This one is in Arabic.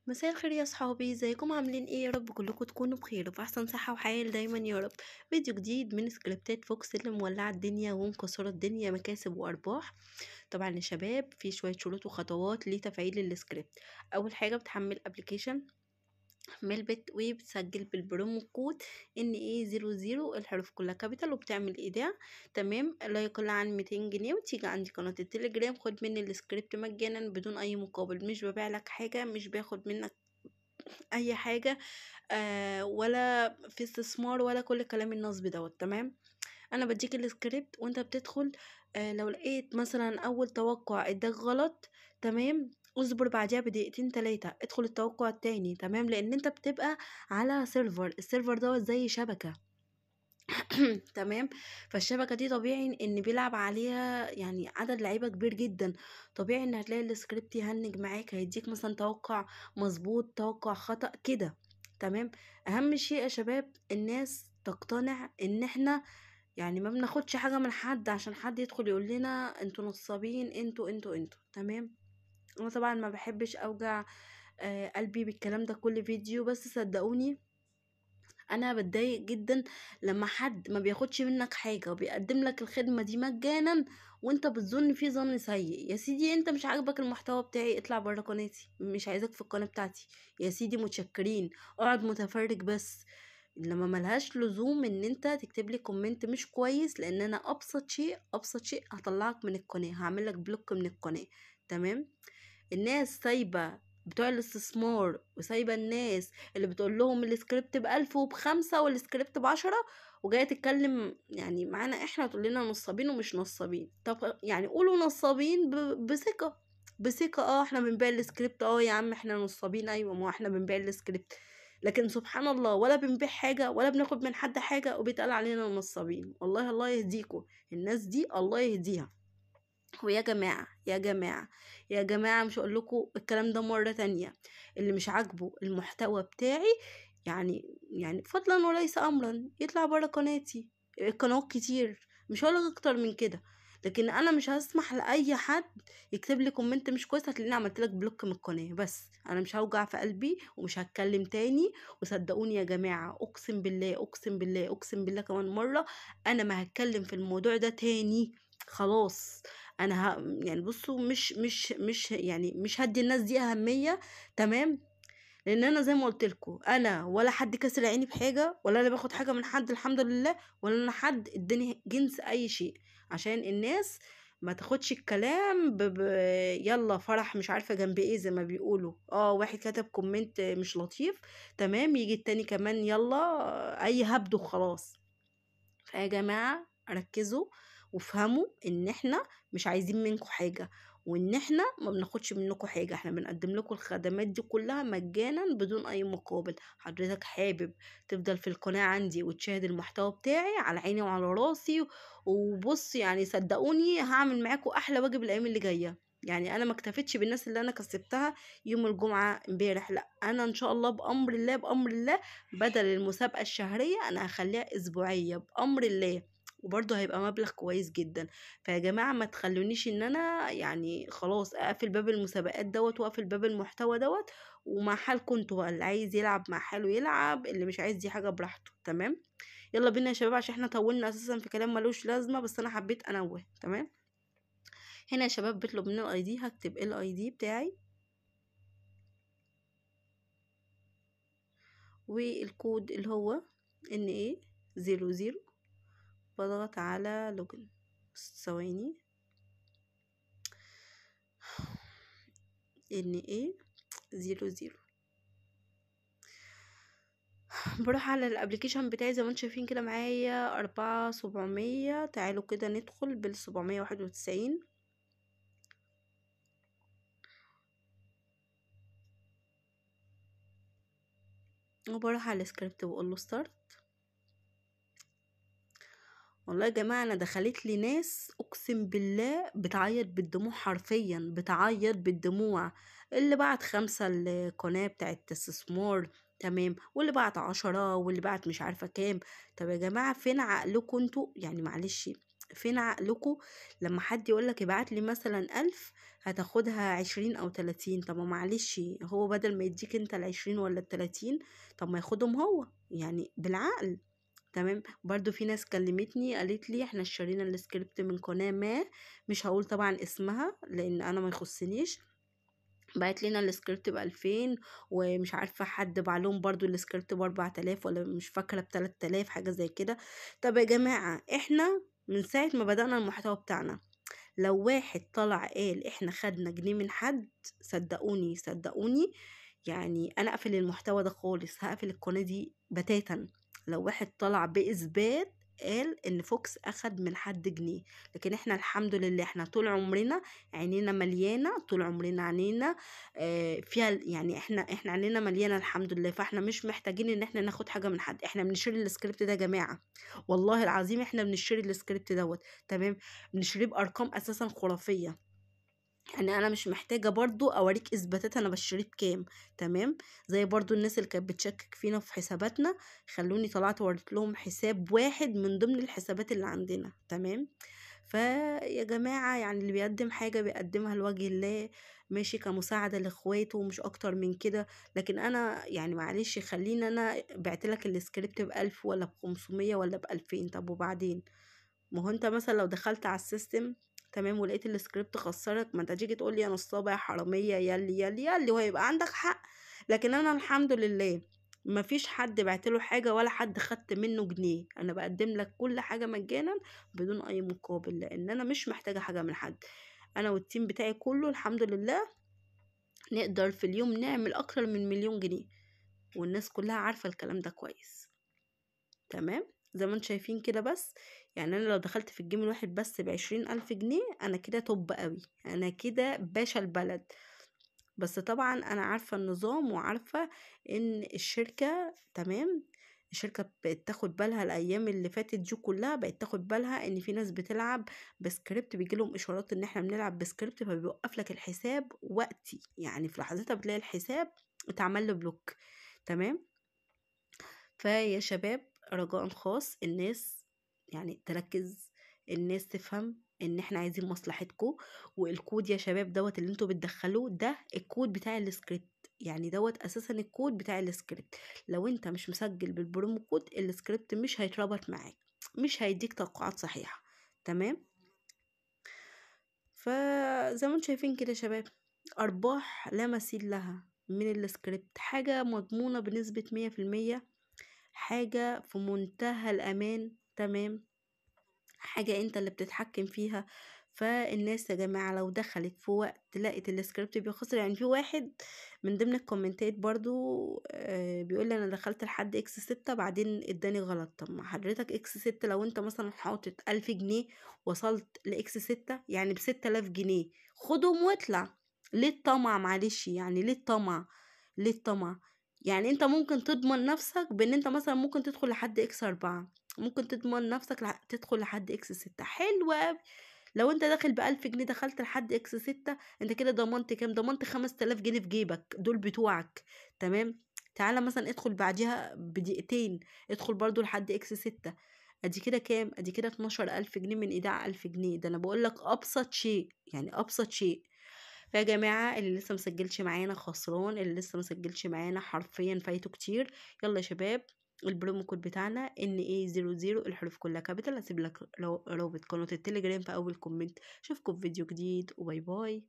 مساء الخير يا صحابي، ازيكم عاملين ايه؟ يا رب كلكم تكونوا بخير وفي احسن صحة وحال دايما يا رب. فيديو جديد من سكريبتات فوكس اللي مولعة الدنيا ومكسرة الدنيا مكاسب وارباح. طبعا يا شباب في شوية شروط وخطوات لتفعيل السكريبت. اول حاجة بتحمل ابلكيشن ملبت وبتسجل بالبرومو كود NA00، الحروف كلها كابيتال، وبتعمل ايداع تمام لا يقل عن 200 جنيه، وتيجي عندي قناة التليجرام. خد مني السكريبت مجانا بدون اي مقابل، مش ببيع لك حاجة، مش باخد منك اي حاجة ولا في استثمار ولا كل كلام النصب دوت. تمام، انا بديك السكريبت وانت بتدخل. لو لقيت مثلا اول توقع اداك غلط، تمام، اصبر بعدها بدقيقتين تلاتة ادخل التوقع التاني. تمام، لان انت بتبقى على سيرفر، السيرفر دوت زي شبكة. تمام، فالشبكة دي طبيعي ان بيلعب عليها يعني عدد لعيبة كبير جدا، طبيعي ان هتلاقي السكريبت يهنج معاك، هيديك مثلا توقع مظبوط توقع خطأ كده. تمام، اهم شيء يا شباب الناس تقتنع ان احنا يعني ما بناخدش حاجة من حد عشان حد يدخل يقول لنا انتوا نصابين، انتوا. تمام، انا طبعا ما بحبش اوجع قلبي بالكلام ده كل فيديو، بس صدقوني انا بتضايق جدا لما حد ما بياخدش منك حاجة وبيقدم لك الخدمة دي مجانا وانت بتظن فيه ظن سيء. يا سيدي انت مش عاجبك المحتوى بتاعي، اطلع بره قناتي، مش عايزك في القناة بتاعتي. يا سيدي متشكرين، اقعد متفرج بس. لما ملهاش لزوم ان انت تكتب لي كومنت مش كويس، لان انا ابسط شيء هطلعك من القناة، هعمل لك بلوك من القناة. تمام، الناس سايبة بتوع الاستثمار وسايبة الناس اللي بتقول لهم السكريبت ب1000 وب5 والسكريبت ب10، وجاية تتكلم يعني معانا احنا تقول لنا نصابين ومش نصابين. طب يعني قولوا نصابين بثقة، بثقة. احنا بنبيع السكريبت، يا عم احنا نصابين، ايوه ما احنا بنبيع السكريبت. لكن سبحان الله ولا بنبيع حاجة ولا بناخد من حد حاجة وبيتقال علينا نصابين. والله الله يهديكم، الناس دي الله يهديها. ويا جماعة يا جماعة يا جماعة، مش هقول لكم الكلام ده مرة تانية. اللي مش عاجبه المحتوى بتاعي يعني فضلا وليس امرا يطلع بره قناتي. قنوات كتير، مش هقولك اكتر من كده. لكن انا مش هسمح لاي حد يكتب لي كومنت مش كويس، هتلاقيني عملت لك بلوك من القناه. بس انا مش هوجع في قلبي ومش هتكلم تاني. وصدقوني يا جماعه، اقسم بالله اقسم بالله اقسم بالله كمان مره انا ما هتكلم في الموضوع ده تاني. خلاص، انا يعني بصوا مش يعني مش هدي الناس دي اهميه. تمام، لان انا زي ما قلت لكم انا ولا حد كسر عيني بحاجه، ولا انا باخد حاجه من حد الحمد لله، ولا انا حد اداني جنس اي شيء. عشان الناس ما تاخدش الكلام يلا فرح مش عارفه جنب ايه زي ما بيقولوا. واحد كتب كومنت مش لطيف، تمام، يجي التاني كمان يلا اي هبد وخلاص. فيا جماعة ركزوا وافهموا ان احنا مش عايزين منكم حاجة، وان احنا ما بناخدش منكم حاجة، احنا بنقدم لكم الخدمات دي كلها مجانا بدون اي مقابل. حضرتك حابب تفضل في القناة عندي وتشاهد المحتوى بتاعي، على عيني وعلى راسي. وبص يعني صدقوني هعمل معاكم احلى واجب الايام اللي جاية. يعني انا ما اكتفيتش بالناس اللي انا كسبتها يوم الجمعة امبارح، لا انا ان شاء الله بامر الله بامر الله بدل المسابقة الشهرية أنا هخليها أسبوعية بأمر الله، وبرضه هيبقى مبلغ كويس جدا. فيا جماعة ما تخلونيش ان انا يعني خلاص اقفل باب المسابقات دوت واقفل باب المحتوى دوت، ومع حالكم انتوا بقى، اللي عايز يلعب مع حاله يلعب، اللي مش عايز دي حاجة براحته. تمام، يلا بينا يا شباب عشان احنا طولنا اساسا في كلام ملوش لازمة، بس انا حبيت انوه. تمام، هنا يا شباب بيطلب مني الاي دي، هكتب الاي دي بتاعي والكود اللي هو NA00، بضغط على لوجن. ثواني، NA00، بروح على الابليكيشن بتاعي زي ما انتم شايفين كده معايا 4700. تعالوا كده ندخل بال791 وبروح على السكريبت واقول له ستارت. والله يا جماعة انا دخلت لي ناس اقسم بالله بتعيط بالدموع، حرفيا بتعيط بالدموع. اللي بعت 5 القناة بتاعت استثمار، تمام، واللي بعت 10، واللي بعت مش عارفة كام. طب يا جماعة فين عقلكم انتوا؟ يعني معلش، فين عقلكم لما حد يقولك ابعت لي مثلا 1000 هتاخدها 20 أو 30؟ طب معلش، هو بدل ما يديك انت ال20 ولا ال30 طب ما ياخدهم هو، يعني بالعقل. تمام. برضو في ناس كلمتني قالت لي احنا اشترينا السكريبت من قناة ما، مش هقول طبعا اسمها لان انا ما يخصنيش، بعت لنا السكريبت ب2000، ومش عارفة حد بعلهم برضو السكريبت ب4000 ولا مش فاكرة ب3000 حاجة زي كده. طب يا جماعة احنا من ساعة ما بدأنا المحتوى بتاعنا لو واحد طلع قال احنا خدنا جنيه من حد، صدقوني صدقوني يعني انا اقفل المحتوى ده خالص، هقفل القناة دي بتاتا. لو واحد طلع بإثبات قال ان فوكس اخد من حد جنيه. لكن احنا الحمد لله احنا طول عمرنا عينينا مليانة، طول عمرنا عينينا فيها يعني احنا عينينا مليانة الحمد لله، فاحنا مش محتاجين ان احنا ناخد حاجة من حد. احنا بنشتري السكريبت ده يا جماعة، والله العظيم احنا بنشتري السكريبت دوت. تمام. بنشتريه بارقام اساسا خرافيه، يعني انا مش محتاجه برضو اوريك اثباتات انا بشتريه بكام. تمام. زي برضو الناس اللي كانت بتشكك فينا في حساباتنا، خلوني طلعت وريت لهم حساب واحد من ضمن الحسابات اللي عندنا. تمام. فيا جماعه يعني اللي بيقدم حاجه بيقدمها لوجه الله، ماشي، كمساعده لاخواته ومش اكتر من كده. لكن انا يعني معلش خليني انا بعتلك السكريبت ب1000 ولا ب500 ولا ب2000، طب وبعدين؟ ما هو انت مثلا لو دخلت على السيستم تمام ولقيت السكريبت خسرك، ما انت تيجي تقول لي يا نصابه يا حراميه يلي يلي يلي، وهيبقى عندك حق. لكن انا الحمد لله ما فيش حد بعتله حاجه ولا حد خدت منه جنيه، انا بقدم لك كل حاجه مجانا بدون اي مقابل، لان انا مش محتاجه حاجه من حد. انا والتيم بتاعي كله الحمد لله نقدر في اليوم نعمل اكتر من 1,000,000 جنيه، والناس كلها عارفه الكلام ده كويس. تمام. زي ما انتم شايفين كده. بس يعني انا لو دخلت في الجيم الواحد بس ب20,000 جنيه انا كده توب قوي، انا كده باشا البلد. بس طبعا انا عارفة النظام وعارفة ان الشركة تمام، الشركة بتاخد بالها الايام اللي فاتت دي كلها، بقت تاخد بالها ان في ناس بتلعب بسكريبت، بيجيلهم اشارات ان احنا بنلعب بسكريبت، فبيوقف لك الحساب وقتي، يعني في لحظتها بتلاقي الحساب اتعمل له بلوك. تمام. فيا شباب رجاء خاص الناس يعني تركز، الناس تفهم ان احنا عايزين مصلحتكم. والكود يا شباب دوت اللي انتوا بتدخلوه ده الكود بتاع السكريبت، يعني دوت اساسا الكود بتاع السكريبت. لو انت مش مسجل بالبرومو كود السكريبت مش هيتربط معاك، مش هيديك توقعات صحيحة. تمام. فزي ما انتم شايفين كده يا شباب، ارباح لا مثيل لها من السكريبت، حاجة مضمونة بنسبة 100%، حاجة في منتهى الأمان. تمام. حاجة انت اللي بتتحكم فيها. فالناس يا جماعة لو دخلت في وقت لقيت السكريبت بيخسر، يعني في واحد من ضمن الكومنتات برضو بيقول لي انا دخلت لحد اكس 6 بعدين اداني غلط. طب ما حضرتك اكس 6 لو انت مثلا حاطط 1000 جنيه وصلت لاكس 6 يعني ب6000 جنيه، خدهم واطلع. ليه الطمع؟ معلش يعني ليه الطمع؟ ليه الطمع؟ يعني انت ممكن تضمن نفسك بان انت مثلا ممكن تدخل لحد اكس 4، ممكن تضمن نفسك تدخل لحد اكس 6، حلو اوي. لو انت داخل ب1000 جنيه دخلت لحد اكس 6 انت كده ضمنت كام؟ ضمنت 5000 جنيه في جيبك دول بتوعك. تمام. تعالى مثلا ادخل بعديها بدقيقتين، ادخل برضو لحد اكس 6، ادي كده كام؟ ادي كده 12000 جنيه من ايداع 1000 جنيه. ده انا بقولك ابسط شيء، يعني ابسط شيء. فيا جماعة اللي لسه مسجلش معانا خسران، اللي لسه مسجلش معانا حرفيا فايته كتير. يلا يا شباب، البرومو كود بتاعنا NA00 الحروف كلها كابيتال. هسيب لك رابط قناة التليجرام في اول كومنت. اشوفكم في فيديو جديد وباي باي.